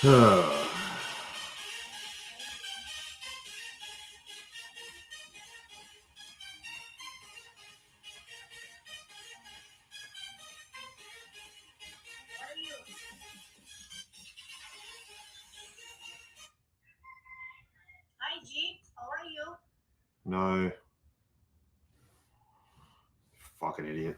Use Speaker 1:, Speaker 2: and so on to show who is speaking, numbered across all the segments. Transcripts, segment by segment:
Speaker 1: Hi, G. How are you?
Speaker 2: No. Fucking idiot.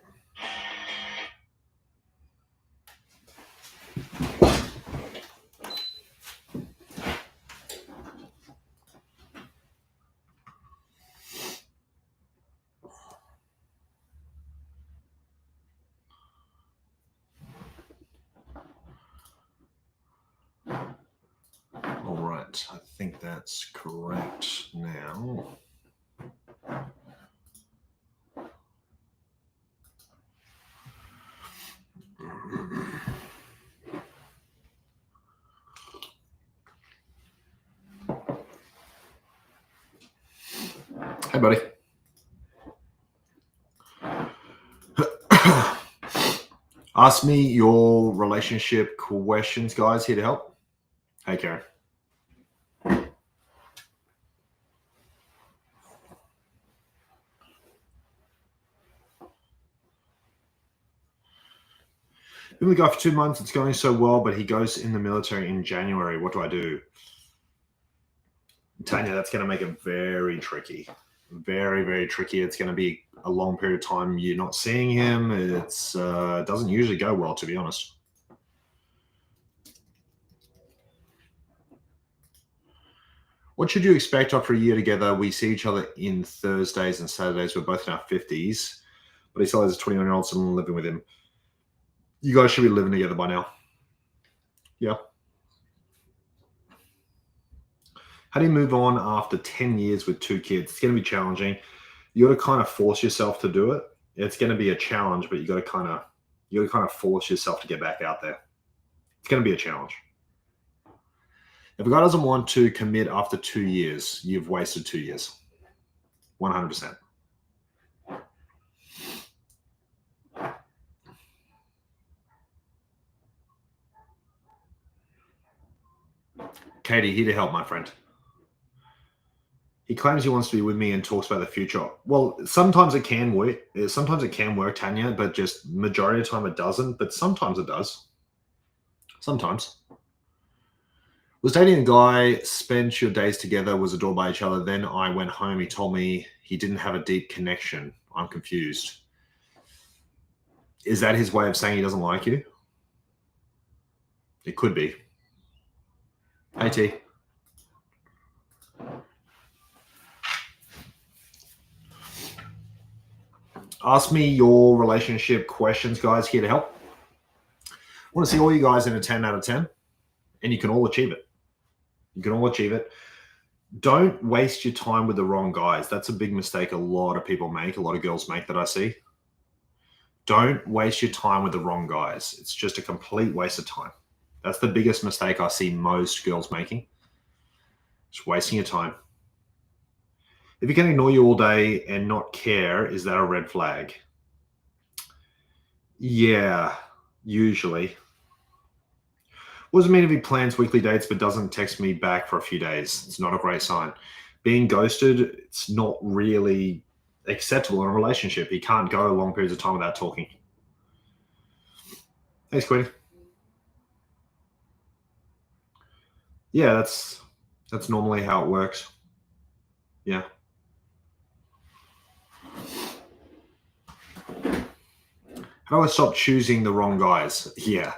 Speaker 2: All right, I think that's correct now. Hey, buddy. Ask me your relationship questions, guys. Here to help. Hey, Karen. Been with the guy for 2 months. It's going so well, but he goes in the military in January. What do I do? Tanya, that's going to make it very tricky. Very, very tricky. It's going to be a long period of time you're not seeing him. It doesn't usually go well, to be honest. What should you expect after a year together? We see each other in Thursdays and Saturdays. We're both in our 50s, but he still has a 21-year-old son living with him. You guys should be living together by now. Yeah. How do you move on after 10 years with 2 kids? It's going to be challenging. You got to kind of force yourself to do it. It's going to be a challenge, but you got to kind of force yourself to get back out there. It's going to be a challenge. If a guy doesn't want to commit after 2 years, you've wasted 2 years. 100%. Katie, here to help, my friend. He claims he wants to be with me and talks about the future. Well, sometimes it can work. Sometimes it can work, Tanya, but just majority of the time it doesn't. But sometimes it does. Sometimes. Was dating a guy, spent your days together, was adored by each other. Then I went home. He told me he didn't have a deep connection. I'm confused. Is that his way of saying he doesn't like you? It could be. Hey, T. Ask me your relationship questions, guys. Here to help. I want to see all you guys in a 10 out of 10, and you can all achieve it. You can all achieve it. Don't waste your time with the wrong guys. That's a big mistake a lot of people make, a lot of girls make that I see. Don't waste your time with the wrong guys. It's just a complete waste of time. That's the biggest mistake I see most girls making. Just wasting your time. If he can ignore you all day and not care, is that a red flag? Yeah, usually. What does it mean if he plans weekly dates but doesn't text me back for a few days? It's not a great sign. Being ghosted, it's not really acceptable in a relationship. He can't go long periods of time without talking. Thanks, Queenie. Yeah, that's normally how it works. Yeah. How do I stop choosing the wrong guys? Yeah.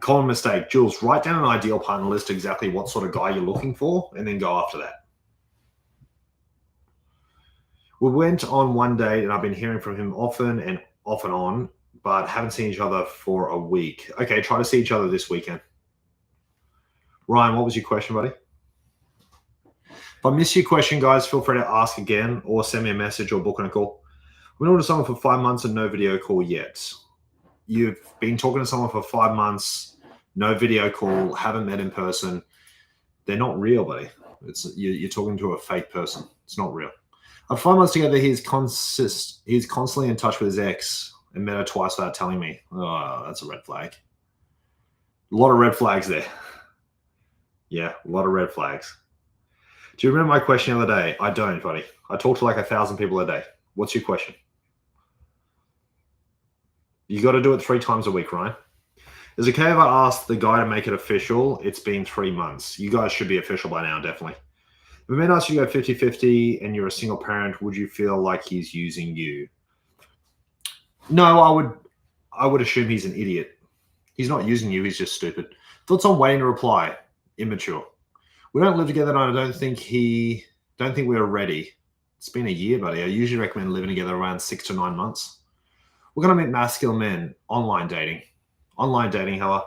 Speaker 2: Common mistake. Jules, write down an ideal partner list, exactly what sort of guy you're looking for, and then go after that. We went on one date, and I've been hearing from him often and off and on, but haven't seen each other for a week. Okay, try to see each other this weekend. Ryan, what was your question, buddy? If I miss your question, guys, feel free to ask again or send me a message or book on a call. We've been talking to someone for 5 months and no video call yet. You've been talking to someone for 5 months, no video call, haven't met in person. They're not real, buddy. You're talking to a fake person. It's not real. After 5 months together, he's constantly in touch with his ex and met her twice without telling me. Oh, that's a red flag. A lot of red flags there. Yeah, a lot of red flags. Do you remember my question the other day? I don't, buddy. I talk to like 1,000 people a day. What's your question? You got to do it 3 times a week, Ryan. Is it okay if I ask the guy to make it official? It's been 3 months. You guys should be official by now, definitely. If a man asks you to go 50-50 and you're a single parent, would you feel like he's using you? No, I would assume he's an idiot. He's not using you, he's just stupid. Thoughts on waiting to reply? Immature. We don't live together, and I don't think we're ready. It's been a year, buddy. I usually recommend living together around 6 to 9 months. We're gonna meet masculine men. Online dating. Online dating, Hella.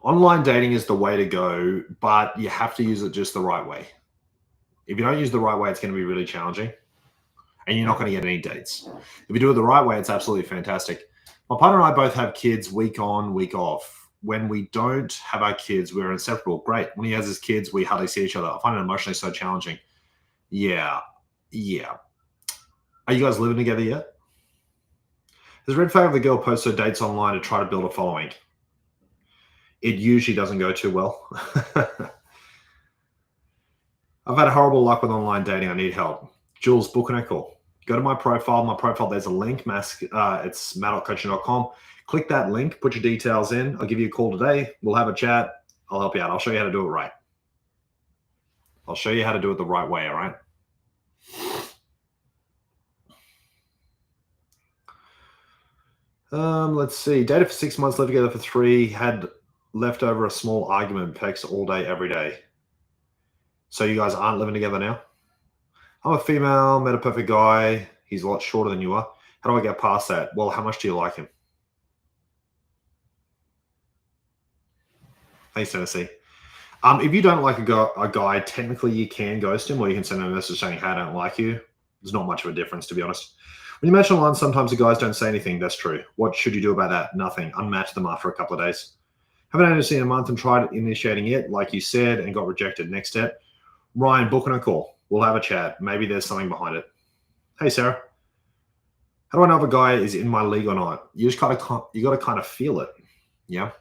Speaker 2: Online dating is the way to go, but you have to use it just the right way. If you don't use the right way, it's going to be really challenging and you're not going to get any dates. If you do it the right way, it's absolutely fantastic. My partner and I both have kids week on, week off. When we don't have our kids, we're inseparable. Great. When he has his kids, we hardly see each other. I find it emotionally so challenging. Yeah. Yeah. Are you guys living together yet? There's a red flag if the girl posts her dates online to try to build a following. It usually doesn't go too well. I've had horrible luck with online dating. I need help. Jules, book and a call. Go to my profile. My profile, there's a link. It's matt.coaching.com. Click that link. Put your details in. I'll give you a call today. We'll have a chat. I'll help you out. I'll show you how to do it right. I'll show you how to do it the right way, all right? Let's see. Dated for 6 months, lived together for 3, had left over a small argument, texts all day, every day. So you guys aren't living together now? I'm a female, met a perfect guy. He's a lot shorter than you are. How do I get past that? Well, how much do you like him? Thanks, Tennessee. If you don't like a guy, technically you can ghost him, or you can send him a message saying, "Hey, I don't like you." There's not much of a difference, to be honest. When you match online, sometimes the guys don't say anything. That's true. What should you do about that? Nothing. Unmatch them after a couple of days. Haven't only seen a month and tried initiating it, like you said, and got rejected. Next step, Ryan, book and a call. We'll have a chat. Maybe there's something behind it. Hey, Sarah. How do I know if a guy is in my league or not? You just got to kind of feel it. Yeah.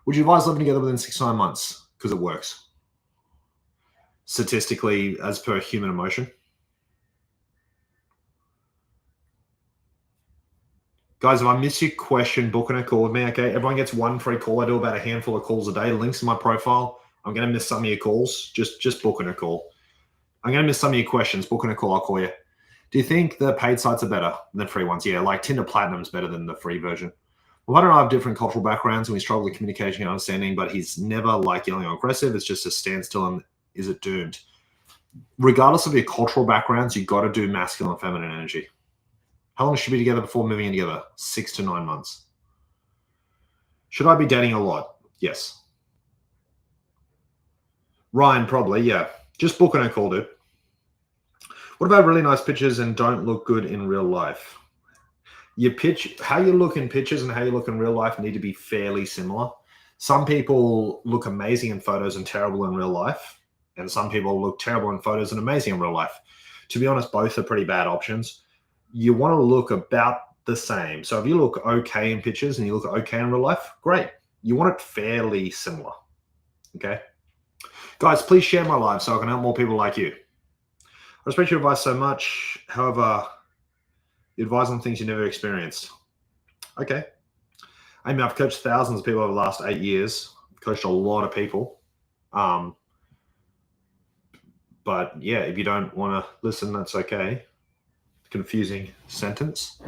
Speaker 2: Would you advise living together within 6 to 9 months? Because it works. Statistically, as per human emotion. Guys, if I miss your question, book and a call with me, okay? Everyone gets 1 free call. I do about a handful of calls a day. Links in my profile. I'm going to miss some of your calls. Just book and a call. I'm going to miss some of your questions. Book and a call. I'll call you. Do you think the paid sites are better than free ones? Yeah, like Tinder Platinum is better than the free version. Well, I don't know. I have different cultural backgrounds and we struggle with communication and understanding, but he's never like yelling or aggressive. It's just a standstill and is it doomed? Regardless of your cultural backgrounds, you got to do masculine and feminine energy. How long should we be together before moving in together? 6 to 9 months. Should I be dating a lot? Yes. Ryan, probably, yeah. Just book and a call, dude. What about really nice pictures and don't look good in real life? How you look in pictures and how you look in real life need to be fairly similar. Some people look amazing in photos and terrible in real life, and some people look terrible in photos and amazing in real life. To be honest, both are pretty bad options. You want to look about the same. So if you look okay in pictures and you look okay in real life, great. You want it fairly similar. Okay. Guys, please share my live so I can help more people like you. I respect your advice so much. However, you advise on things you never experienced. Okay. I mean, I've coached thousands of people over the last 8 years. I've coached a lot of people. But yeah, if you don't want to listen, that's okay. Confusing sentence.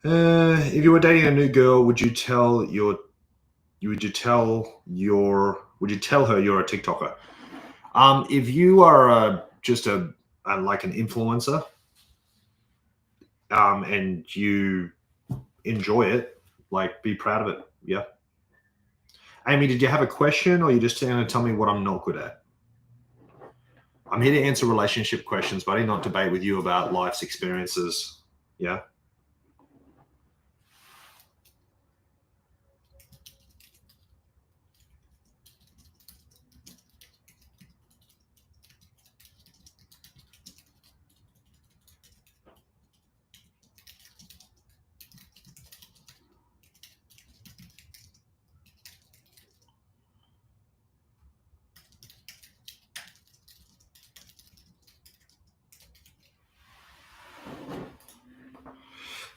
Speaker 2: If you were dating a new girl, would you tell her you're a TikToker? If you are just like an influencer, and you enjoy it, like be proud of it. Yeah. Amy, did you have a question, or you just going to tell me what I'm not good at? I'm here to answer relationship questions, buddy, not debate with you about life's experiences. Yeah.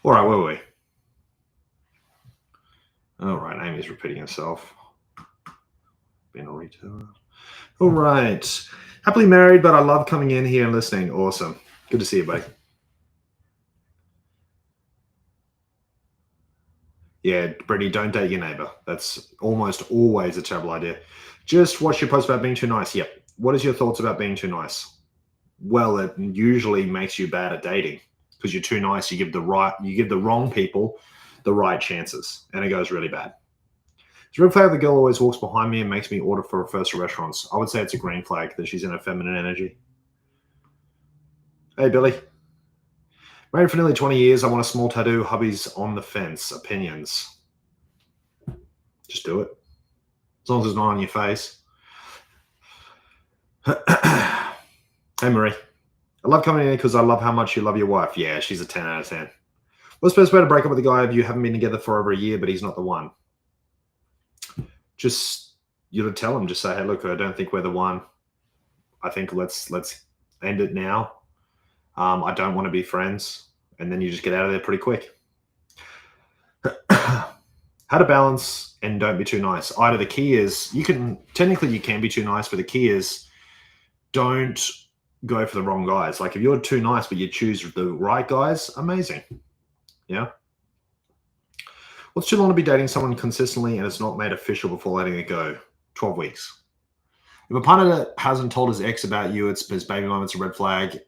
Speaker 2: All right, where were we? All right, Amy's repeating herself. Being a retailer. All right. Happily married, but I love coming in here and listening. Awesome. Good to see you, buddy. Yeah, Brittany, don't date your neighbor. That's almost always a terrible idea. Just watch your post about being too nice. Yep. What is your thoughts about being too nice? Well, it usually makes you bad at dating because you're too nice. You give the wrong people the right chances, and it goes really bad. It's a red flag the girl always walks behind me and makes me order for first restaurants. I would say it's a green flag that she's in her feminine energy. Hey, Billy. Married for nearly 20 years. I want a small tattoo. Hubby's on the fence. Opinions. Just do it. As long as it's not on your face. Hey, Marie. I love coming in because I love how much you love your wife. Yeah, she's a 10 out of 10. What's the best way to break up with a guy if you haven't been together for over a year, but he's not the one? Just, tell him, just say, hey, look, I don't think we're the one. I think let's end it now. I don't want to be friends. And then you just get out of there pretty quick. How to balance and don't be too nice. Either the key is you can be too nice, but the key is don't go for the wrong guys. Like if you're too nice, but you choose the right guys, amazing. Yeah. What's too long to be dating someone consistently and it's not made official before letting it go? 12 weeks. If a partner hasn't told his ex about you, it's his baby mama's a red flag.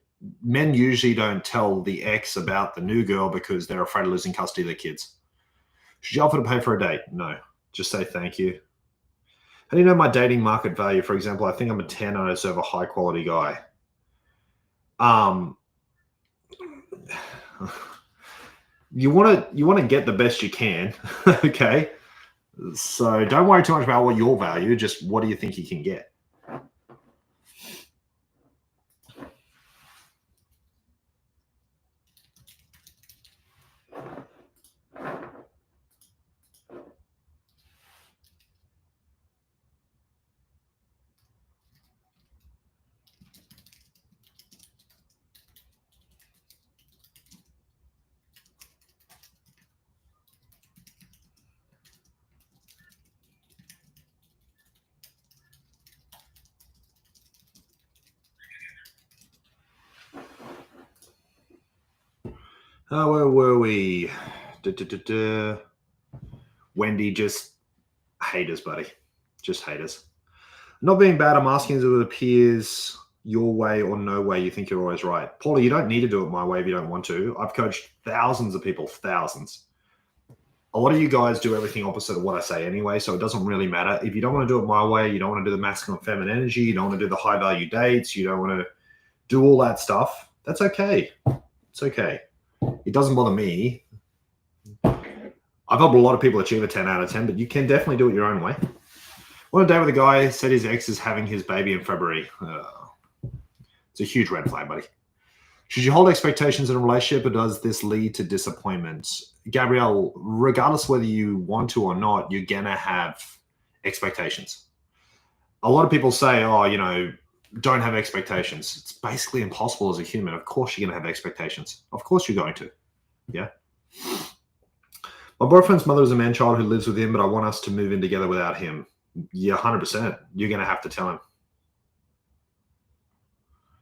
Speaker 2: Men usually don't tell the ex about the new girl because they're afraid of losing custody of their kids. Should you offer to pay for a date? No. Just say thank you. How do you know my dating market value? For example, I think I'm a 10 and I deserve a high quality guy. You want to get the best you can. Okay. So don't worry too much about what your value, just what do you think you can get? Where were we? Wendy, just haters, buddy. Just haters. Not being bad, I'm asking if it appears your way or no way you think you're always right. Paula, you don't need to do it my way if you don't want to. I've coached thousands of people, thousands. A lot of you guys do everything opposite of what I say anyway, so it doesn't really matter. If you don't want to do it my way, you don't want to do the masculine feminine energy, you don't want to do the high value dates, you don't want to do all that stuff, that's okay. It's okay. It doesn't bother me. I've helped a lot of people achieve a 10 out of 10, but you can definitely do it your own way. One day with a guy said his ex is having his baby in February. It's a huge red flag, buddy. Should you hold expectations in a relationship or does this lead to disappointment? Gabrielle, regardless whether you want to or not, you're going to have expectations. A lot of people say, don't have expectations. It's basically impossible as a human. Of course you're going to have expectations. Of course you're going to. Yeah. My boyfriend's mother is a man-child who lives with him, but I want us to move in together without him. Yeah, 100%. You're going to have to tell him.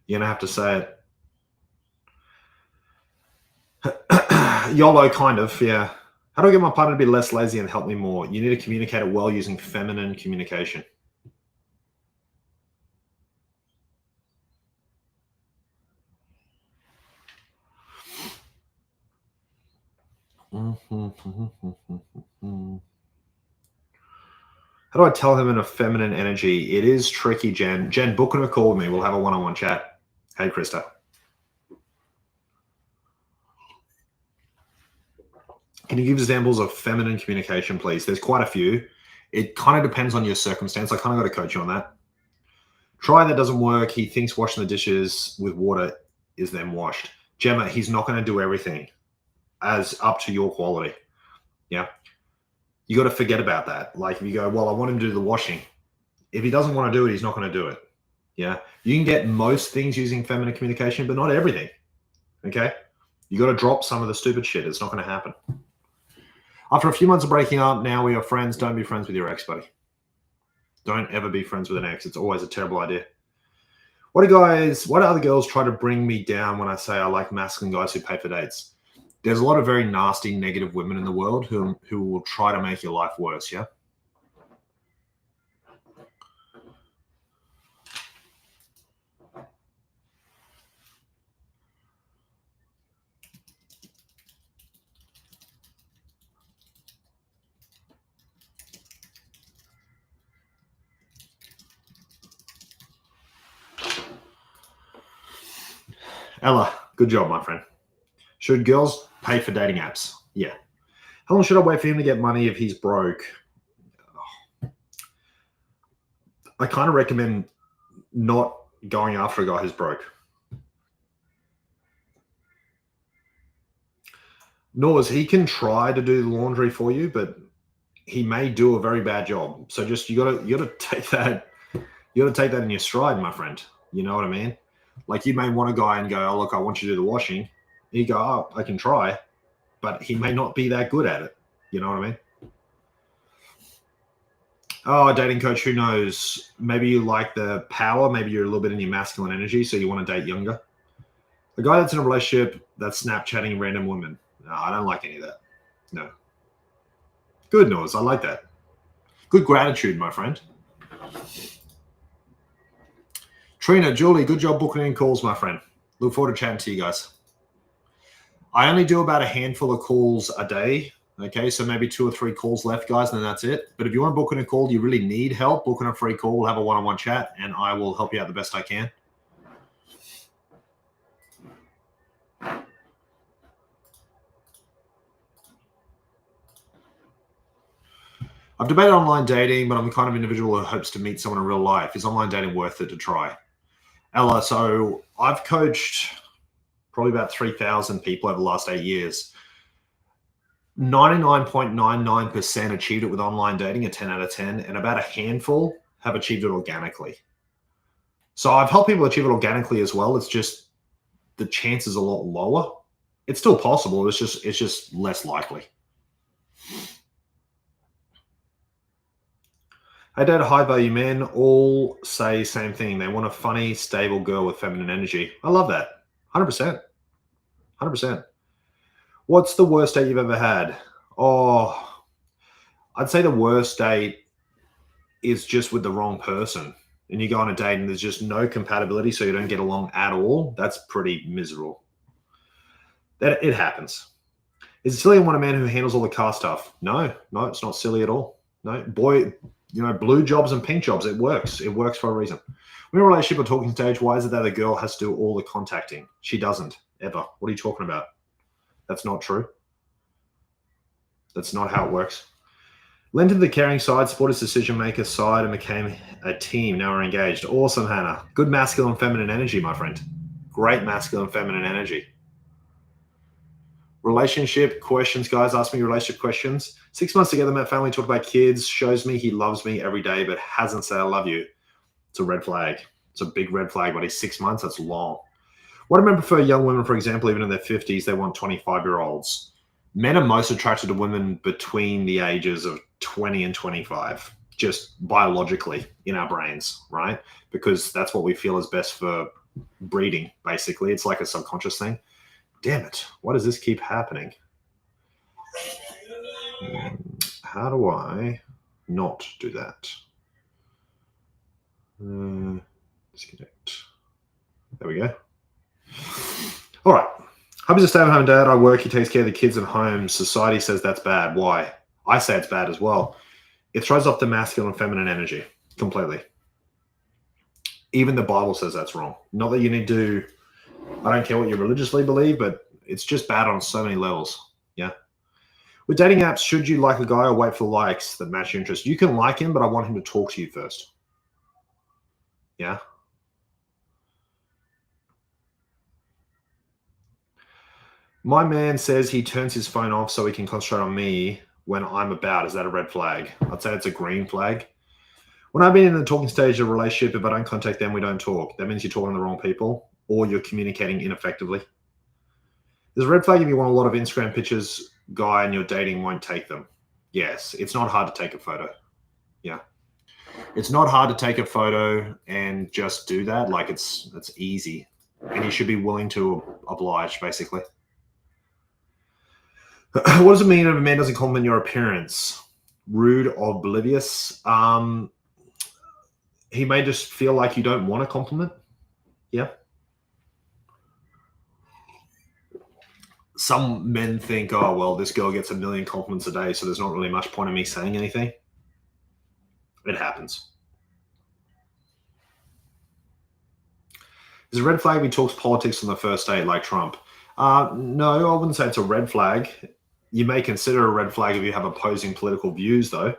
Speaker 2: You're going to have to say it. YOLO, kind of, yeah. How do I get my partner to be less lazy and help me more? You need to communicate it well using feminine communication. How do I tell him in a feminine energy? It is tricky, Jen. Jen, book him a call with me. We'll have a one-on-one chat. Hey, Krista. Can you give examples of feminine communication, please? There's quite a few. It kind of depends on your circumstance. I kind of got to coach you on that. Try that doesn't work. He thinks washing the dishes with water is then washed. Gemma, he's not going to do everything as up to your quality. Yeah. You got to forget about that. Like if you go, well, I want him to do the washing. If he doesn't want to do it, he's not going to do it. Yeah. You can get most things using feminine communication, but not everything. Okay. You got to drop some of the stupid shit. It's not going to happen. After a few months of breaking up, now we are friends. Don't be friends with your ex, buddy. Don't ever be friends with an ex. It's always a terrible idea. Why do other girls try to bring me down when I say I like masculine guys who pay for dates? There's a lot of very nasty, negative women in the world who will try to make your life worse, yeah? Ella, good job, my friend. Should girls pay for dating apps? Yeah. How long should I wait for him to get money if he's broke? I kind of recommend not going after a guy who's broke. Nors, he can try to do the laundry for you, but he may do a very bad job. So just you gotta take that in your stride, my friend. You know what I mean? Like you may want a guy and go, oh look, I want you to do the washing. You go, oh, I can try, but he may not be that good at it. You know what I mean? Oh, dating coach, who knows? Maybe you like the power. Maybe you're a little bit in your masculine energy, so you want to date younger. A guy that's in a relationship that's Snapchatting random women. No, I don't like any of that. No. Good news. I like that. Good gratitude, my friend. Trina, Julie, good job booking in calls, my friend. Look forward to chatting to you guys. I only do about a handful of calls a day. Okay, so maybe 2 or 3 calls left, guys, and then that's it. But if you want to book in a call, you really need help, book in a free call. We'll have a one-on-one chat, and I will help you out the best I can. I've debated online dating, but I'm the kind of individual who hopes to meet someone in real life. Is online dating worth it to try? Ella, so I've coached probably about 3,000 people over the last 8 years. 99.99% achieved it with online dating, a 10 out of 10, and about a handful have achieved it organically. So I've helped people achieve it organically as well. It's just the chances a lot lower. It's still possible. It's just less likely. I date a high value men. All say same thing. They want a funny, stable girl with feminine energy. I love that. 100%. 100%. What's the worst date you've ever had? Oh, I'd say the worst date is just with the wrong person. And you go on a date and there's just no compatibility, so you don't get along at all. That's pretty miserable. That it happens. Is it silly to want a man who handles all the car stuff? No, it's not silly at all. No, boy, blue jobs and pink jobs, it works. It works for a reason. When in a relationship or talking stage, why is it that the girl has to do all the contacting? She doesn't, ever. What are you talking about? That's not true. That's not how it works. Lent to the caring side, supported his decision maker side, and became a team. Now we're engaged. Awesome, Hannah. Good masculine feminine energy, my friend. Great masculine feminine energy. Relationship questions, guys. Ask me relationship questions. 6 months together, met family, talked about kids, shows me he loves me every day, but hasn't said I love you. It's a red flag. It's a big red flag, buddy. 6 months, that's long. What do men prefer young women, for example, even in their 50s, they want 25-year-olds. Men are most attracted to women between the ages of 20 and 25, just biologically in our brains, right? Because that's what we feel is best for breeding, basically. It's like a subconscious thing. Damn it. Why does this keep happening? How do I not do that? Disconnect. There we go. All right. Hubby's a stay-at-home dad. I work. He takes care of the kids at home. Society says that's bad. Why? I say it's bad as well. It throws off the masculine and feminine energy completely. Even the Bible says that's wrong. Not that you need to, I don't care what you religiously believe, but it's just bad on so many levels. Yeah. With dating apps, should you like a guy or wait for likes that match your interest? You can like him, but I want him to talk to you first. Yeah. My man says he turns his phone off so he can concentrate on me when I'm about. Is that a red flag? I'd say it's a green flag. When I've been in the talking stage of a relationship, if I don't contact them, we don't talk. That means you're talking to the wrong people or you're communicating ineffectively. There's a red flag if you want a lot of Instagram pictures, guy and you're dating won't take them. Yes, it's not hard to take a photo. Yeah. It's not hard to take a photo and just do that. Like it's easy. And you should be willing to oblige, basically. What does it mean if a man doesn't compliment your appearance? Rude or oblivious? He may just feel like you don't want a compliment. Yeah. Some men think, oh, well, this girl gets 1 million compliments a day, so there's not really much point in me saying anything. It happens. Is a red flag if he talks politics on the first date like Trump? No, I wouldn't say it's a red flag. You may consider a red flag if you have opposing political views, though.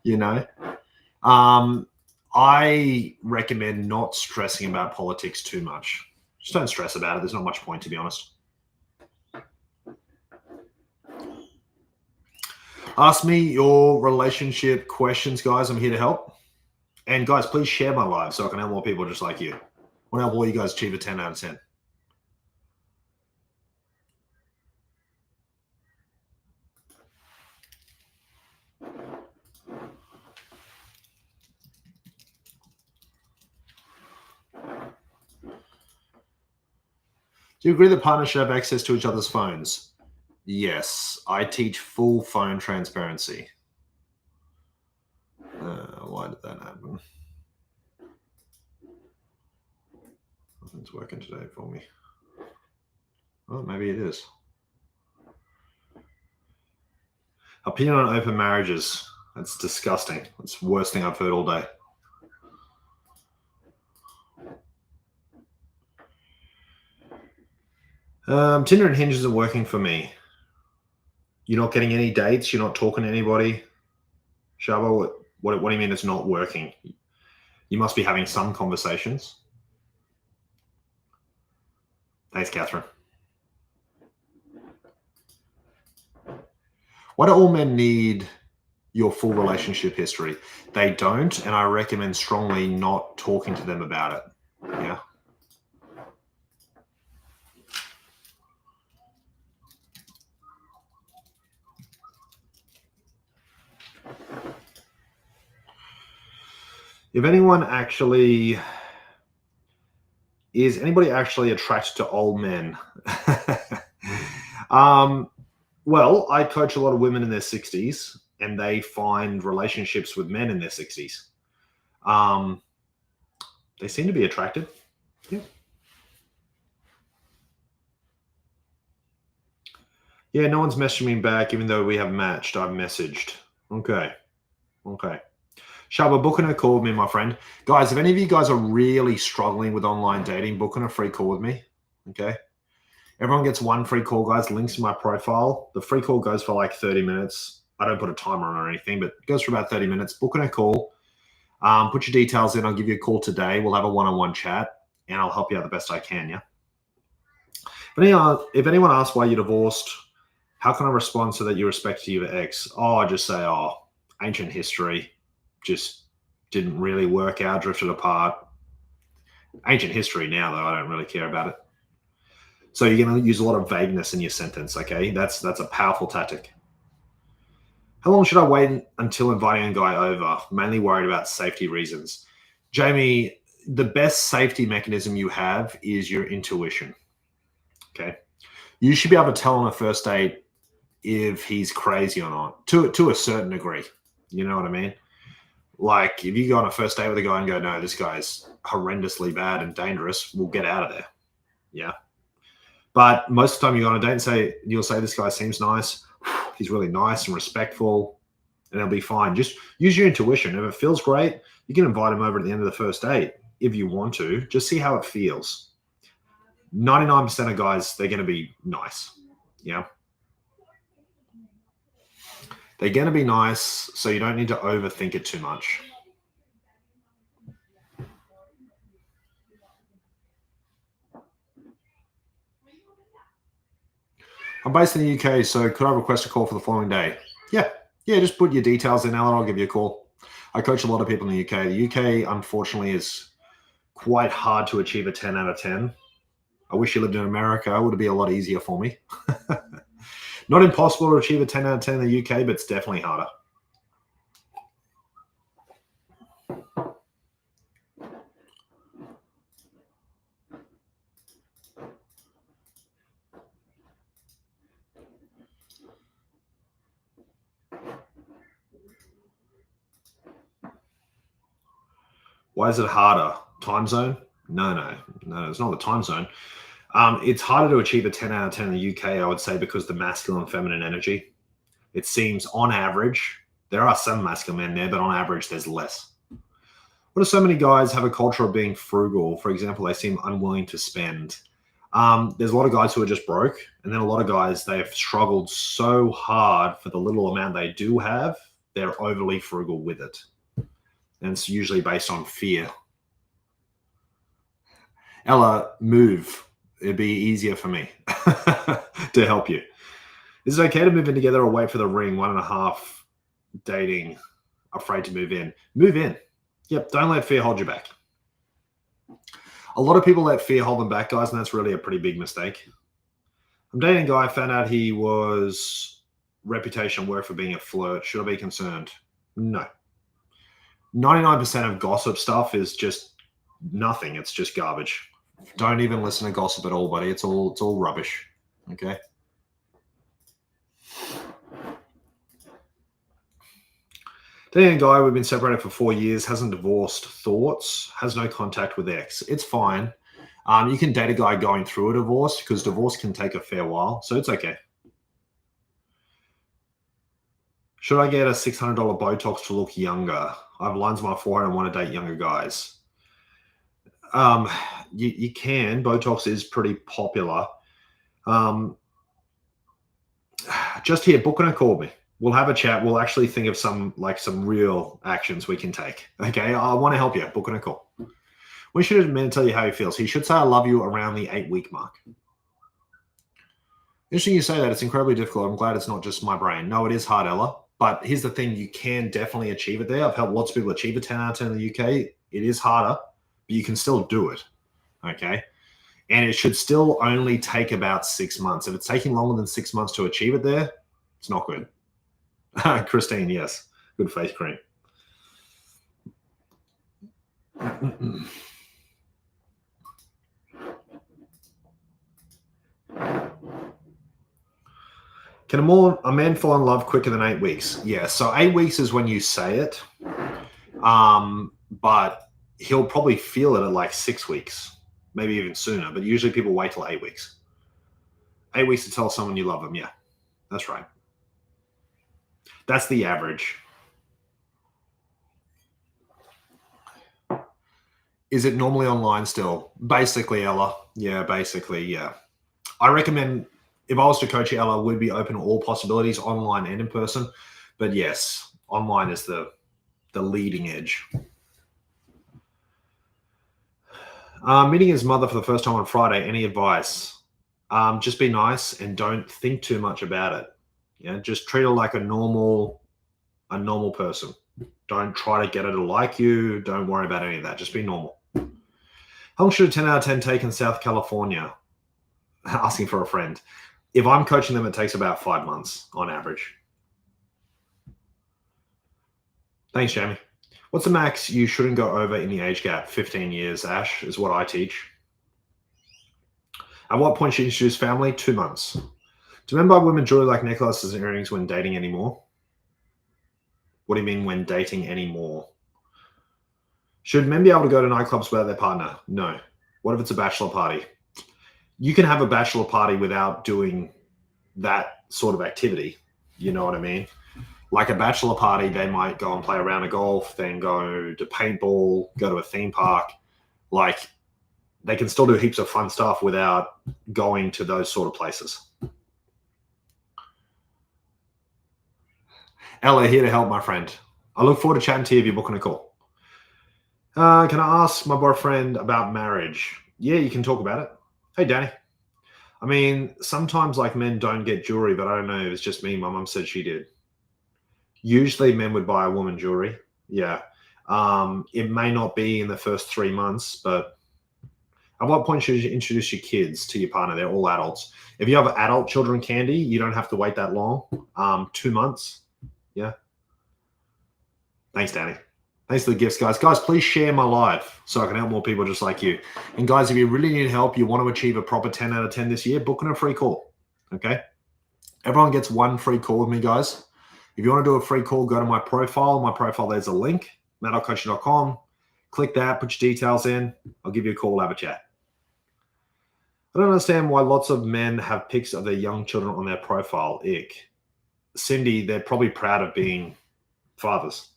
Speaker 2: You know? I recommend not stressing about politics too much. Just don't stress about it. There's not much point, to be honest. Ask me your relationship questions, guys. I'm here to help. And guys, please share my live so I can help more people just like you. I want to help all you guys achieve a 10 out of 10. Do you agree that partners should have access to each other's phones? Yes, I teach full phone transparency. Why did that happen? Nothing's working today for me. Oh, maybe it is. Opinion on open marriages. That's disgusting. That's the worst thing I've heard all day. Tinder and Hinge isn't working for me. You're not getting any dates. You're not talking to anybody. Shaba, what do you mean it's not working? You must be having some conversations. Thanks, Catherine. Why do all men need your full relationship history? They don't, and I recommend strongly not talking to them about it. Yeah. Is anybody actually attracted to old men? Well, I coach a lot of women in their 60s and they find relationships with men in their 60s. They seem to be attracted. Yeah. Yeah, no one's messaging me back, even though we have matched. I've messaged. Okay. Shaba, booking a call with me, my friend. Guys, if any of you guys are really struggling with online dating, booking a free call with me. Okay. Everyone gets one free call, guys. Links in my profile. The free call goes for like 30 minutes. I don't put a timer on or anything, but it goes for about 30 minutes. Booking a call. Put your details in. I'll give you a call today. We'll have a one-on-one chat, and I'll help you out the best I can, yeah? If anyone asks why you're divorced, how can I respond so that you respect your ex? Oh, I just say, ancient history. Just didn't really work out, drifted apart. Ancient history now, though. I don't really care about it. So you're going to use a lot of vagueness in your sentence, okay? That's a powerful tactic. How long should I wait until inviting a guy over? Mainly worried about safety reasons. Jamie, the best safety mechanism you have is your intuition, okay? You should be able to tell on a first date if he's crazy or not, to a certain degree. You know what I mean? Like, if you go on a first date with a guy and go, no, this guy's horrendously bad and dangerous, we'll get out of there. Yeah. But most of the time you go on a date and you'll say, this guy seems nice. He's really nice and respectful, and it'll be fine. Just use your intuition. If it feels great, you can invite him over at the end of the first date if you want to. Just see how it feels. 99% of guys, they're going to be nice. Yeah. They're going to be nice, so you don't need to overthink it too much. I'm based in the UK, so could I request a call for the following day? Yeah, just put your details in, Alan. I'll give you a call. I coach a lot of people in the UK. The UK, unfortunately, is quite hard to achieve a 10 out of 10. I wish you lived in America. It would be a lot easier for me. Not impossible to achieve a 10 out of 10 in the UK, but it's definitely harder. Why is it harder? Time zone? No, it's not the time zone. It's harder to achieve a 10 out of 10 in the UK, I would say, because the masculine and feminine energy. It seems on average, there are some masculine men there, but on average, there's less. What do so many guys have a culture of being frugal? For example, they seem unwilling to spend. There's a lot of guys who are just broke, and then a lot of guys, they've struggled so hard for the little amount they do have, they're overly frugal with it. And it's usually based on fear. Ella, move. It'd be easier for me to help you. Is it okay to move in together or wait for the ring? 1.5 dating, afraid to move in. Move in. Yep, don't let fear hold you back. A lot of people let fear hold them back, guys, and that's really a pretty big mistake. I'm dating a guy, found out he was reputation work for being a flirt. Should I be concerned? No. 99% of gossip stuff is just nothing. It's just garbage. Don't even listen to gossip at all, buddy. It's all rubbish. Okay. Dating a guy, we've been separated for 4 years, hasn't divorced, thoughts, has no contact with ex. It's fine. You can date a guy going through a divorce because divorce can take a fair while, so it's okay. Should I get a $600 Botox to look younger? I have lines on my forehead and want to date younger guys. You can. Botox is pretty popular. Just here, book and call me. We'll have a chat. We'll actually think of some real actions we can take. Okay, I want to help you. Book and call. When should a man tell you how he feels? He should say, I love you around the 8-week mark. Interesting you say that. It's incredibly difficult. I'm glad it's not just my brain. No, it is hard, Ella. But here's the thing. You can definitely achieve it there. I've helped lots of people achieve a 10 out of 10 in the UK. It is harder, but you can still do it. Okay. And it should still only take about 6 months. If it's taking longer than 6 months to achieve it there, it's not good. Christine, yes. Good face cream. Can a man fall in love quicker than 8 weeks? Yeah, so 8 weeks is when you say it. But he'll probably feel it at like 6 weeks, maybe even sooner. But usually people wait till 8 weeks. 8 weeks to tell someone you love them. Yeah, that's right. That's the average. Is it normally online still? Basically, Ella. Yeah, basically, yeah. I recommend, if I was to coach you, Ella, would be open to all possibilities, online and in person. But yes, online is the leading edge. Meeting his mother for the first time on Friday. Any advice? Just be nice and don't think too much about it. Yeah, just treat her like a normal person. Don't try to get her to like you. Don't worry about any of that. Just be normal. How long should a 10 out of 10 take in South California? Asking for a friend. If I'm coaching them, it takes about 5 months on average. Thanks, Jamie. What's the max you shouldn't go over in the age gap? 15 years, Ash, is what I teach. At what point should you introduce family? 2 months. Do men buy women jewelry like necklaces and earrings when dating anymore? What do you mean when dating anymore? Should men be able to go to nightclubs without their partner? No. What if it's a bachelor party? You can have a bachelor party without doing that sort of activity. You know what I mean? Like a bachelor party, they might go and play a round of golf, then go to paintball, go to a theme park. Like, they can still do heaps of fun stuff without going to those sort of places. Ella, here to help, my friend. I look forward to chatting to you if you're booking a call. Can I ask my boyfriend about marriage? Yeah, you can talk about it. Hey, Danny. I mean, sometimes like men don't get jewelry, but I don't know if it's just me. My mum said she did. Usually men would buy a woman jewelry. Yeah. It may not be in the first 3 months, but At what point should you introduce your kids to your partner? They're all adults. If you have adult children, Candy, you don't have to wait that long. 2 months. Yeah. Thanks, Danny. Thanks for the gifts, guys. Guys, please share my live so I can help more people just like you. And guys, if you really need help, you want to achieve a proper 10 out of 10 this year, book in a free call. Okay? Everyone gets one free call with me, guys. If you want to do a free call, go to my profile. My profile, there's a link, matt.coaching.com. Click that, put your details in. I'll give you a call, have a chat. I don't understand why lots of men have pics of their young children on their profile. Ick. Cindy, they're probably proud of being fathers.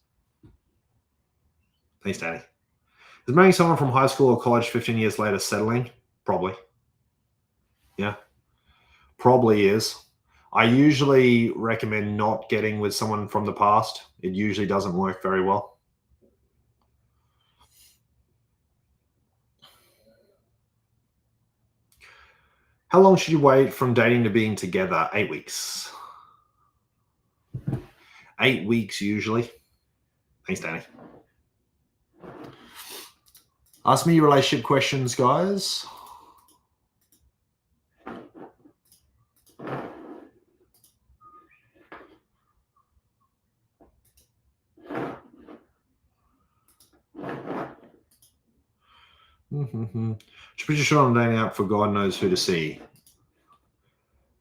Speaker 2: Thanks, Danny. Is marrying someone from high school or college 15 years later settling? Probably. Yeah. Probably is. I usually recommend not getting with someone from the past. It usually doesn't work very well. How long should you wait from dating to being together? 8 weeks. 8 weeks usually. Thanks, Danny. Ask me your relationship questions, guys. Should put your shot on a dating app for God knows who to see.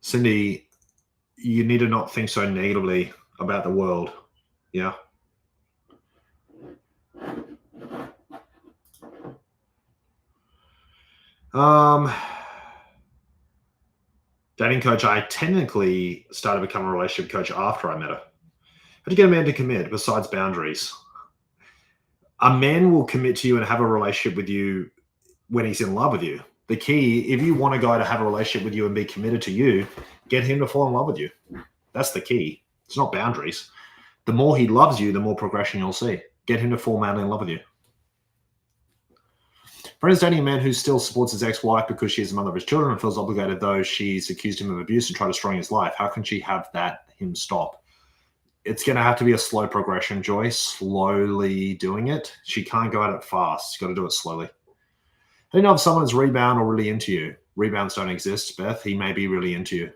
Speaker 2: Cindy, you need to not think so negatively about the world. Yeah. Dating coach, I technically started to become a relationship coach after I met her. How do you get a man to commit besides boundaries? A man will commit to you and have a relationship with you when he's in love with you. The key, if you want a guy to have a relationship with you and be committed to you, get him to fall in love with you. That's the key. It's not boundaries. The more he loves you, the more progression you'll see. Get him to fall madly in love with you. Friend is dating a man who still supports his ex-wife because she is the mother of his children and feels obligated, though she's accused him of abuse and tried destroying his life. How can she have him stop? It's going to have to be a slow progression, Joy. Slowly doing it. She can't go at it fast. She's got to do it slowly. I don't know if someone is rebound or really into you. Rebounds don't exist, Beth. He may be really into you.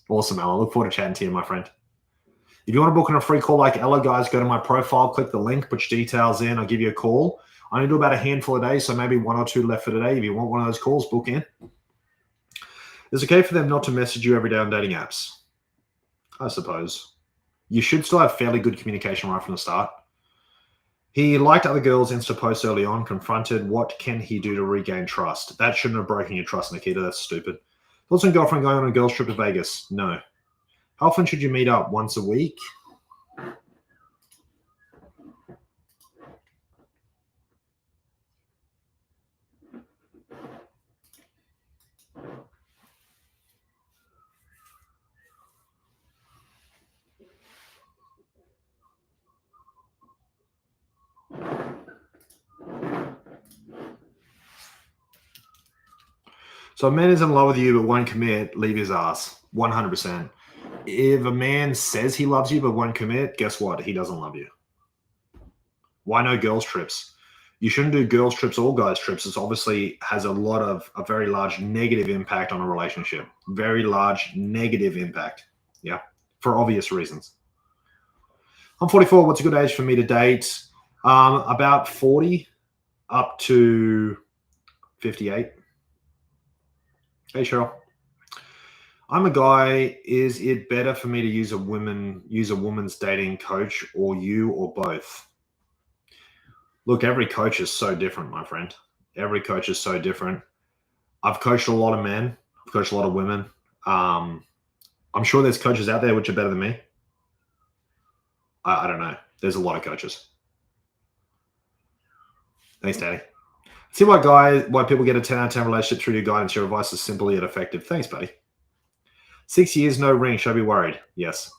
Speaker 2: Awesome, Ella. Look forward to chatting to you, my friend. If you want to book on a free call like Ella, guys, go to my profile, click the link, put your details in. I'll give you a call. I only do about a handful a day, so maybe 1 or 2 left for today. If you want one of those calls, book in. It's okay for them not to message you every day on dating apps, I suppose. You should still have fairly good communication right from the start. He liked other girls' Insta posts early on, confronted. What can he do to regain trust? That shouldn't have broken your trust, Nikita. That's stupid. Thoughts on girlfriend going on a girls' trip to Vegas? No. How often should you meet up? Once a week? So a man is in love with you but won't commit, leave his ass. 100%. If a man says he loves you but won't commit, guess what? He doesn't love you. Why no girls' trips? You shouldn't do girls' trips or guys' trips. This obviously has a very large negative impact on a relationship. Very large negative impact. Yeah, for obvious reasons. I'm 44. What's a good age for me to date? About 40 up to 58. Hey, Cheryl. I'm a guy. Is it better for me to use a woman's dating coach or you or both? Look, every coach is so different, my friend. Every coach is so different. I've coached a lot of men. I've coached a lot of women. I'm sure there's coaches out there which are better than me. I don't know. There's a lot of coaches. Thanks, Daddy. See why people get a 10 out of 10 relationship through your guidance. Your advice is simple yet effective. Thanks, buddy. 6 years, no ring. Should I be worried? Yes.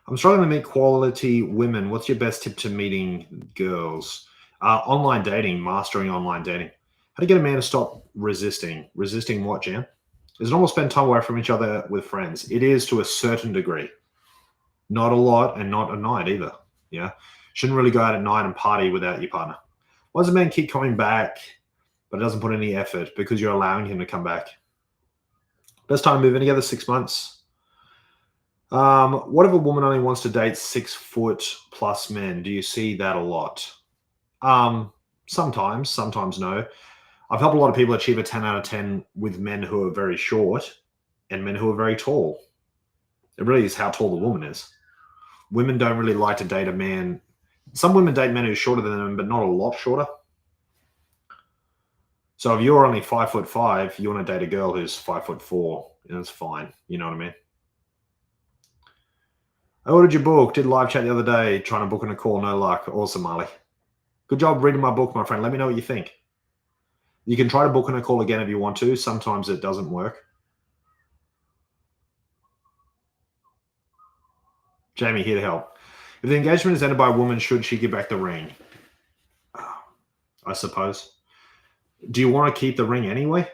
Speaker 2: I'm struggling to meet quality women. What's your best tip to meeting girls? Online dating, mastering online dating. How to get a man to stop resisting? Resisting what, Jan? Is it normal to spend time away from each other with friends? It is to a certain degree. Not a lot and not a night either. Yeah. Shouldn't really go out at night and party without your partner. Why does a man keep coming back but doesn't put any effort? Because you're allowing him to come back. Best time to move in together, 6 months. What if a woman only wants to date 6 foot plus men? Do you see that a lot? Sometimes no. I've helped a lot of people achieve a 10 out of 10 with men who are very short and men who are very tall. It really is how tall the woman is. Women don't really like to date a man. Some women date men who are shorter than them, but not a lot shorter. So if you're only 5'5", you want to date a girl who's 5'4", and it's fine. You know what I mean? I ordered your book. Did live chat the other day, trying to book in a call. No luck. Awesome, Marley. Good job reading my book, my friend. Let me know what you think. You can try to book in a call again if you want to. Sometimes it doesn't work. Jamie, here to help. If the engagement is ended by a woman, should she give back the ring? I suppose. Do you want to keep the ring anyway?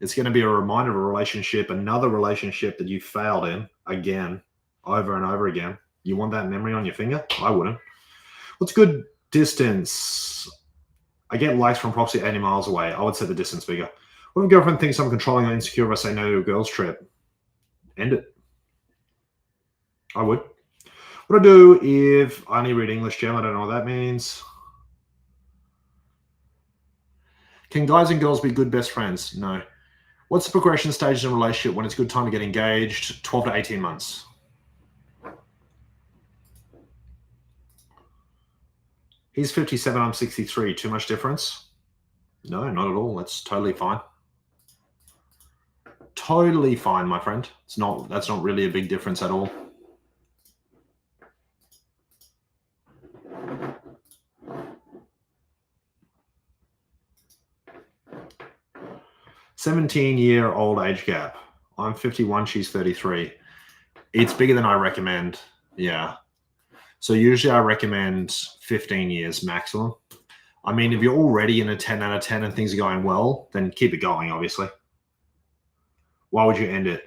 Speaker 2: It's going to be a reminder of a relationship, another relationship that you failed in again, over and over again. You want that memory on your finger? I wouldn't. What's good distance? I get likes from proxy 80 miles away. I would set the distance bigger. What if a girlfriend thinks I'm controlling or insecure if I say no to a girl's trip? End it. I would. What do I do if I only read English, Gem? I don't know what that means. Can guys and girls be good best friends? No. What's the progression stage in a relationship when it's a good time to get engaged? 12 to 18 months. He's 57, I'm 63. Too much difference? No, not at all. That's totally fine. Totally fine, my friend. That's not really a big difference at all. "17-year-old age gap. I'm 51, she's 33. It's bigger than I recommend. Yeah. So usually I recommend 15 years maximum. I mean, if you're already in a 10 out of 10 and things are going well, then keep it going, obviously. Why would you end it?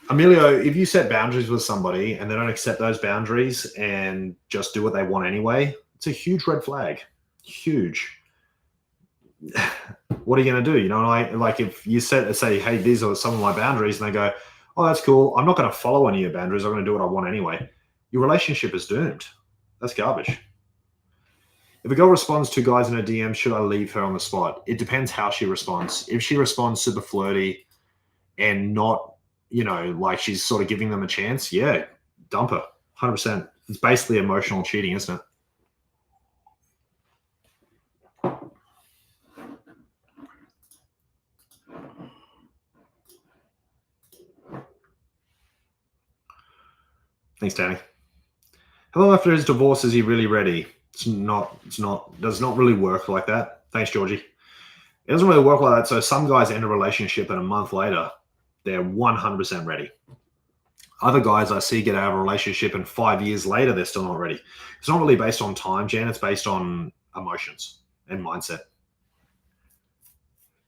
Speaker 2: Emilio, if you set boundaries with somebody and they don't accept those boundaries and just do what they want anyway, it's a huge red flag. Huge. What are you going to do? You know, like if you say, hey, these are some of my boundaries, and they go, oh, that's cool. I'm not going to follow any of your boundaries. I'm going to do what I want anyway. Your relationship is doomed. That's garbage. If a girl responds to guys in a DM, should I leave her on the spot? It depends how she responds. If she responds super flirty and not, like she's sort of giving them a chance, yeah, dump her. 100%. It's basically emotional cheating, isn't it? Thanks, Danny. Hello, after his divorce, is he really ready? Does not really work like that. Thanks, Georgie. It doesn't really work like that. So some guys end a relationship and a month later, they're 100% ready. Other guys I see get out of a relationship and 5 years later, they're still not ready. It's not really based on time, Jan. It's based on emotions and mindset.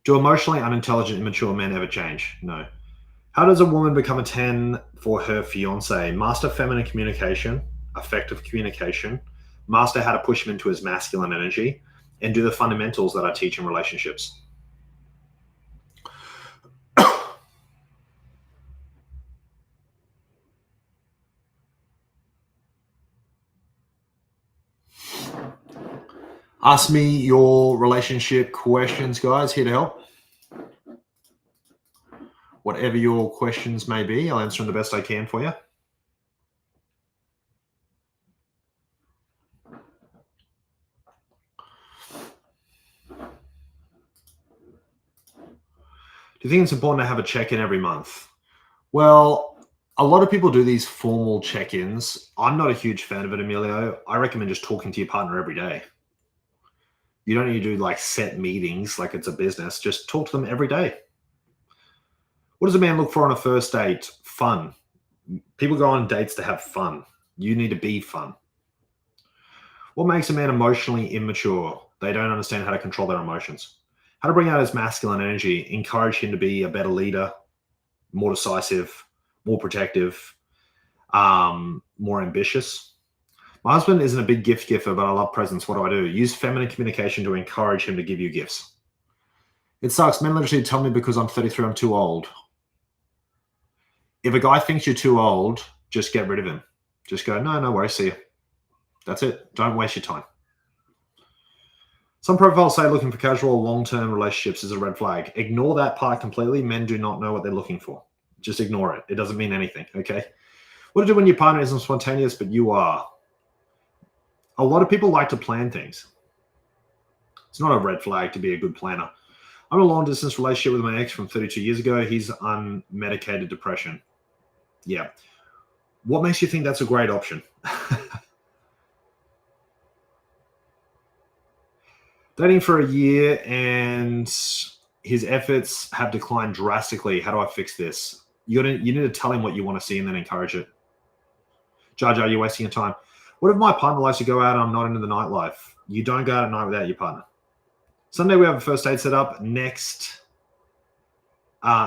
Speaker 2: Do emotionally unintelligent, immature men ever change? No. How does a woman become a 10 for her fiance? Master feminine communication, effective communication, master how to push him into his masculine energy, and do the fundamentals that I teach in relationships. Ask me your relationship questions, guys. Here to help. Whatever your questions may be, I'll answer them the best I can for you. Do you think it's important to have a check-in every month? Well, a lot of people do these formal check-ins. I'm not a huge fan of it, Emilio. I recommend just talking to your partner every day. You don't need to do like set meetings like it's a business. Just talk to them every day. What does a man look for on a first date? Fun. People go on dates to have fun. You need to be fun. What makes a man emotionally immature? They don't understand how to control their emotions. How to bring out his masculine energy, encourage him to be a better leader, more decisive, more protective. more ambitious. My husband isn't a big gift giver, but I love presents. What do I do? Use feminine communication to encourage him to give you gifts. It sucks. Men literally tell me because I'm 33, I'm too old. If a guy thinks you're too old, just get rid of him. Just go, no, no worries, see you. That's it. Don't waste your time. Some profiles say looking for casual long-term relationships is a red flag. Ignore that part completely. Men do not know what they're looking for. Just ignore it. It doesn't mean anything, okay? What to do when your partner isn't spontaneous, but you are? A lot of people like to plan things. It's not a red flag to be a good planner. I'm in a long-distance relationship with my ex from 32 years ago. He's unmedicated depression. Yeah. What makes you think that's a great option? Dating for a year and his efforts have declined drastically. How do I fix this? You need to tell him what you want to see and then encourage it. Jar Jar, you're wasting your time. What if my partner likes to go out and I'm not into the nightlife? You don't go out at night without your partner. Sunday we have a first date set up. Next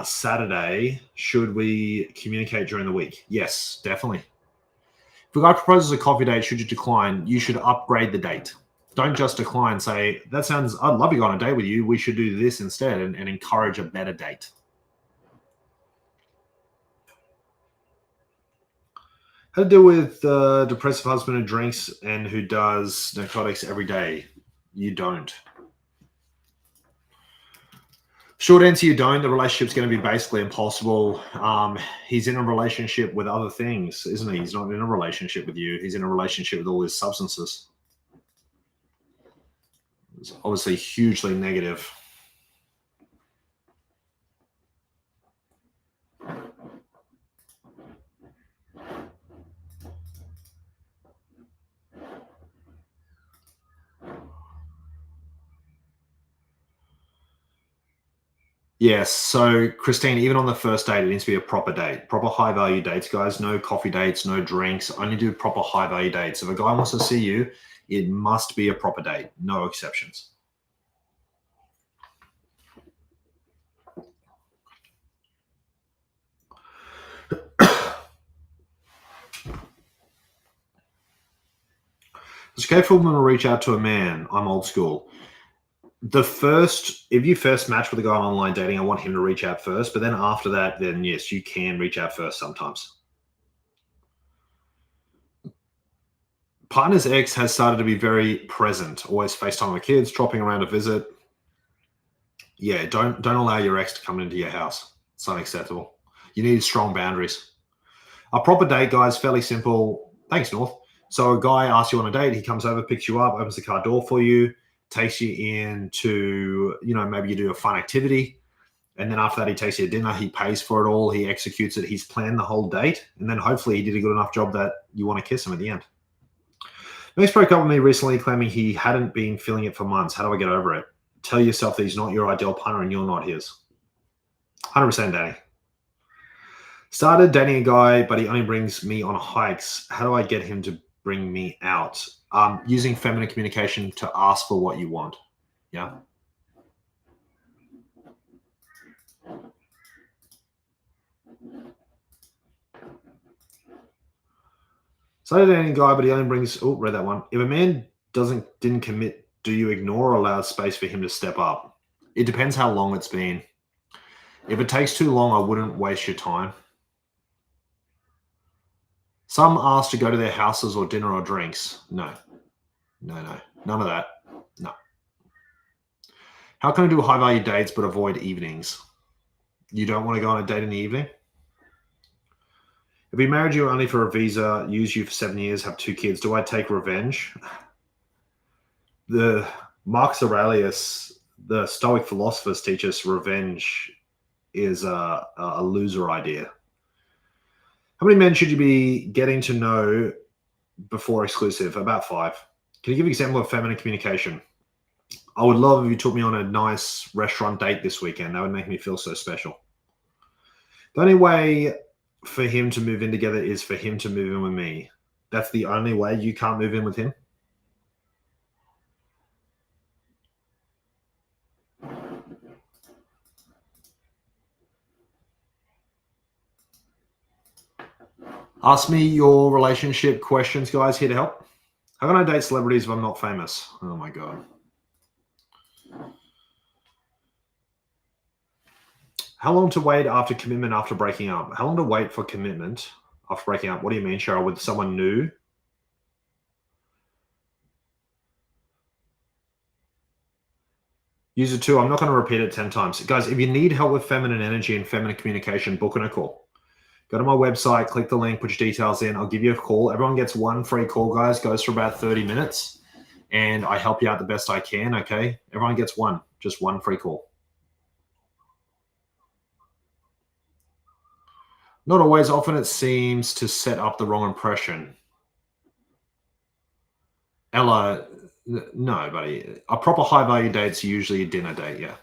Speaker 2: Saturday, should we communicate during the week? Yes, definitely. If a guy proposes a coffee date, should you decline? You should upgrade the date. Don't just decline. Say, that sounds, I'd love to go on a date with you. We should do this instead and encourage a better date. How to deal with a depressive husband who drinks and who does narcotics every day? You don't. Short answer, you don't. The relationship's going to be basically impossible. He's in a relationship with other things, isn't he? He's not in a relationship with you. He's in a relationship with all his substances. It's obviously hugely negative. Yes. So, Christine, even on the first date, it needs to be a proper date. Proper high value dates, guys. No coffee dates, no drinks. Only do proper high value dates. If a guy wants to see you, it must be a proper date. No exceptions. It's okay for a woman to reach out to a man. I'm old school. If you first match with a guy on online dating, I want him to reach out first. But then after that, then yes, you can reach out first sometimes. Partner's ex has started to be very present, always FaceTime with kids, dropping around to visit. Yeah, don't allow your ex to come into your house. It's unacceptable. You need strong boundaries. A proper date, guys, fairly simple. Thanks, North. So a guy asks you on a date, he comes over, picks you up, opens the car door for you, takes you into, maybe you do a fun activity. And then after that, he takes you to dinner, he pays for it all, he executes it, he's planned the whole date. And then hopefully he did a good enough job that you want to kiss him at the end. Max broke up with me recently, claiming he hadn't been feeling it for months. How do I get over it? Tell yourself that he's not your ideal partner and you're not his. 100% Danny. Started dating a guy, but he only brings me on hikes. How do I get him to bring me out? Using feminine communication to ask for what you want. Yeah. Started dating a guy, but he only brings. Oh, read that one. If a man didn't commit, do you ignore or allow space for him to step up? It depends how long it's been. If it takes too long, I wouldn't waste your time. Some ask to go to their houses or dinner or drinks. No. None of that. No. How can I do high value dates but avoid evenings? You don't want to go on a date in the evening? If he married you only for a visa, use you for 7 years, have 2 kids, do I take revenge? The Marcus Aurelius, the Stoic philosophers, teach us revenge is a loser idea. How many men should you be getting to know before exclusive? About 5. Can you give an example of feminine communication? I would love if you took me on a nice restaurant date this weekend. That would make me feel so special. The only way for him to move in together is for him to move in with me. That's the only way. You can't move in with him. Ask me your relationship questions, guys. Here to help. How can I date celebrities if I'm not famous? Oh my God. How long to wait after commitment after breaking up? How long to wait for commitment after breaking up? What do you mean, Cheryl? With someone new? User 2, I'm not going to repeat it 10 times. Guys, if you need help with feminine energy and feminine communication, book in a call. Go to my website, click the link, put your details in. I'll give you a call. Everyone gets one free call, guys. Goes for about 30 minutes. And I help you out the best I can, okay? Everyone gets one. Just one free call. Not always. Often it seems to set up the wrong impression. Ella, no, buddy. A proper high-value date's usually a dinner date, yeah.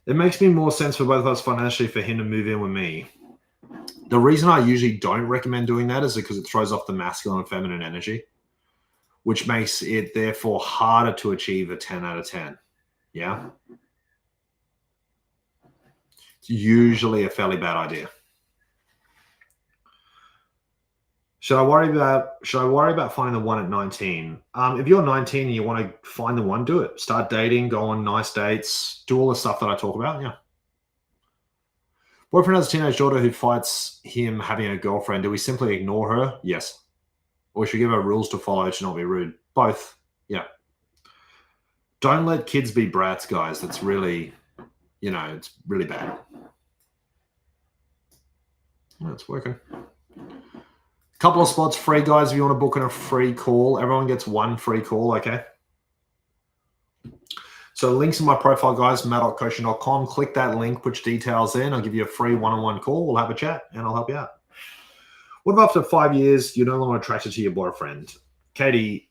Speaker 2: It makes me more sense for both of us financially for him to move in with me. The reason I usually don't recommend doing that is because it throws off the masculine and feminine energy, which makes it therefore harder to achieve a 10 out of 10. Yeah. It's usually a fairly bad idea. Should I worry about finding the one at 19? If you're 19 and you want to find the one, do it. Start dating, go on nice dates, do all the stuff that I talk about. Yeah. Boyfriend has a teenage daughter who fights him having a girlfriend. Do we simply ignore her? Yes. Or should we give her rules to follow to not be rude? Both. Yeah. Don't let kids be brats, guys. That's really, it's really bad. Oh, it's working. Couple of spots free, guys, if you want to book in a free call. Everyone gets one free call, okay? So links in my profile, guys, matt.coaching.com. Click that link, put your details in. I'll give you a free one-on-one call. We'll have a chat, and I'll help you out. What if after 5 years, you're no longer attracted to your boyfriend? Katie,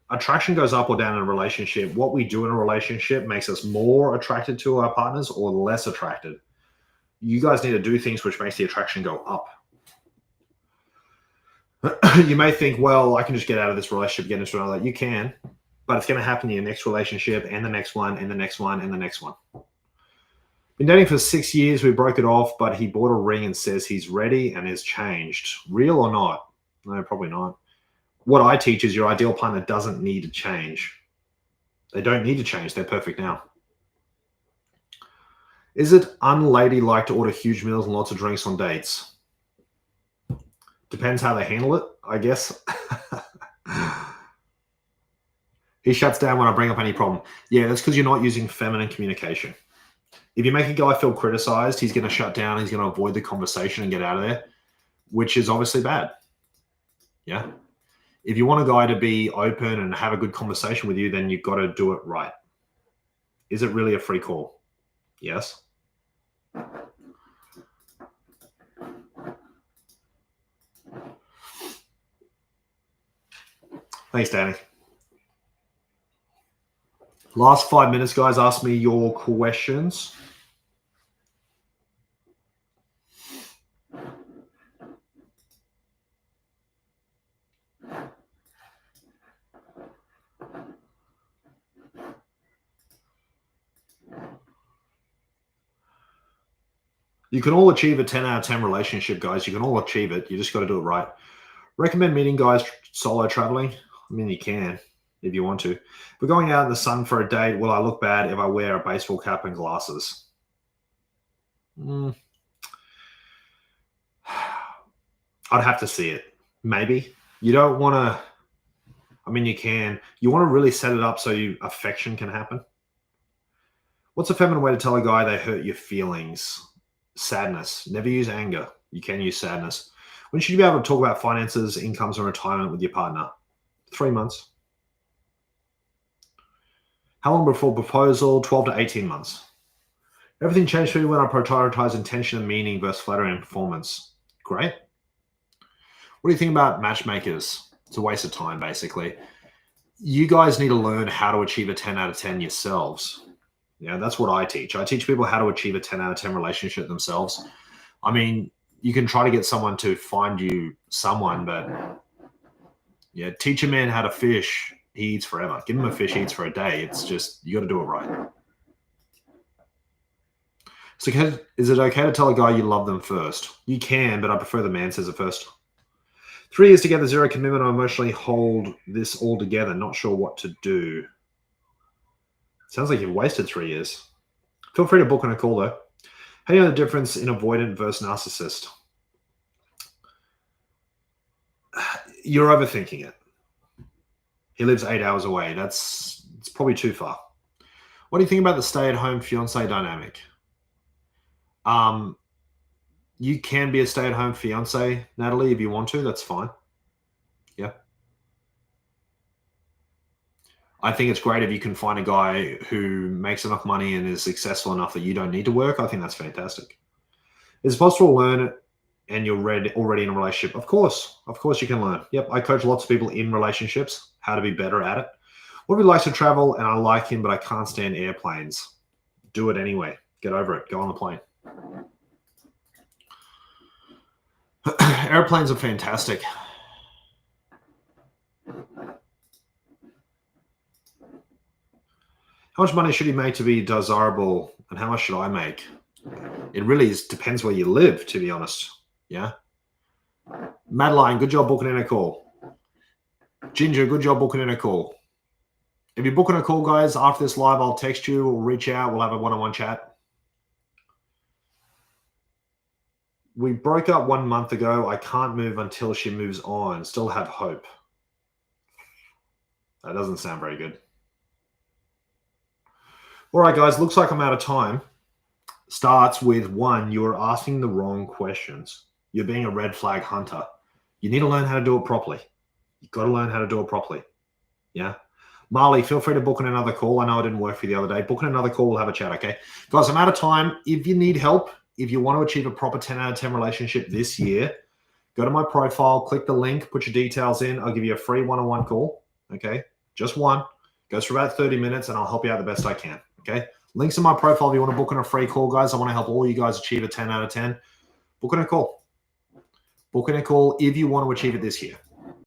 Speaker 2: attraction goes up or down in a relationship. What we do in a relationship makes us more attracted to our partners or less attracted. You guys need to do things which makes the attraction go up. You may think, well, I can just get out of this relationship, get into another. You can, but it's going to happen in your next relationship and the next one and the next one and the next one. Been dating for 6 years. We broke it off, but he bought a ring and says he's ready and has changed. Real or not? No, probably not. What I teach is your ideal partner doesn't need to change. They don't need to change. They're perfect now. Is it unladylike to order huge meals and lots of drinks on dates? Depends how they handle it, I guess. He shuts down when I bring up any problem. Yeah, that's because you're not using feminine communication. If you make a guy feel criticized, he's going to shut down. He's going to avoid the conversation and get out of there, which is obviously bad. Yeah. If you want a guy to be open and have a good conversation with you, then you've got to do it right. Is it really a free call? Yes. Thanks, Danny. Last 5 minutes, guys. Ask me your questions. You can all achieve a 10 out of 10 relationship, guys. You can all achieve it. You just got to do it right. Recommend meeting guys solo traveling. I mean, you can if you want to. If we're going out in the sun for a date, will I look bad if I wear a baseball cap and glasses? I'd have to see it. Maybe. You don't want to. I mean, you can. You want to really set it up so affection can happen. What's a feminine way to tell a guy they hurt your feelings? Sadness. Never use anger. You can use sadness. When should you be able to talk about finances, incomes, and retirement with your partner? 3 months. How long before proposal? 12 to 18 months. Everything changed for you when I prioritize intention and meaning versus flattery and performance. Great. What do you think about matchmakers? It's a waste of time, basically. You guys need to learn how to achieve a 10 out of 10 yourselves. Yeah, that's what I teach. I teach people how to achieve a 10 out of 10 relationship themselves. I mean, you can try to get someone to find you someone, but yeah, teach a man how to fish. He eats forever. Give him a fish, he eats for a day. It's just, you got to do it right. So is it okay to tell a guy you love them first? You can, but I prefer the man says it first. 3 years together, zero commitment. I emotionally hold this all together. Not sure what to do. Sounds like you've wasted 3 years. Feel free to book on a call, though. How do you know the difference in avoidant versus narcissist? You're overthinking it. He lives 8 hours away. It's probably too far. What do you think about the stay-at-home fiance dynamic? You can be a stay-at-home fiance, Natalie, if you want to. That's fine. Yeah. I think it's great if you can find a guy who makes enough money and is successful enough that you don't need to work. I think that's fantastic. Is it possible to learn it and you're already in a relationship? Of course you can learn. Yep, I coach lots of people in relationships, how to be better at it. What if he likes to travel and I like him, but I can't stand airplanes? Do it anyway. Get over it. Go on the plane. Airplanes are fantastic. How much money should he make to be desirable, and how much should I make? It really depends where you live, to be honest. Yeah. Madeline, good job booking in a call. Ginger, good job booking in a call. If you're booking a call, guys, after this live, I'll text you or reach out. We'll have a one-on-one chat. We broke up 1 month ago. I can't move until she moves on. Still have hope. That doesn't sound very good. All right, guys, looks like I'm out of time. Starts with 1, you're asking the wrong questions. You're being a red flag hunter. You need to learn how to do it properly. You've got to learn how to do it properly. Yeah. Marley, feel free to book in another call. I know it didn't work for you the other day. Book in another call. We'll have a chat, okay? Guys, I'm out of time. If you need help, if you want to achieve a proper 10 out of 10 relationship this year, go to my profile, click the link, put your details in. I'll give you a free one-on-one call, okay? Just one. Goes for about 30 minutes, and I'll help you out the best I can, okay? Links in my profile if you want to book in a free call, guys. I want to help all you guys achieve a 10 out of 10. Book in a call. Book in a call if you want to achieve it this year.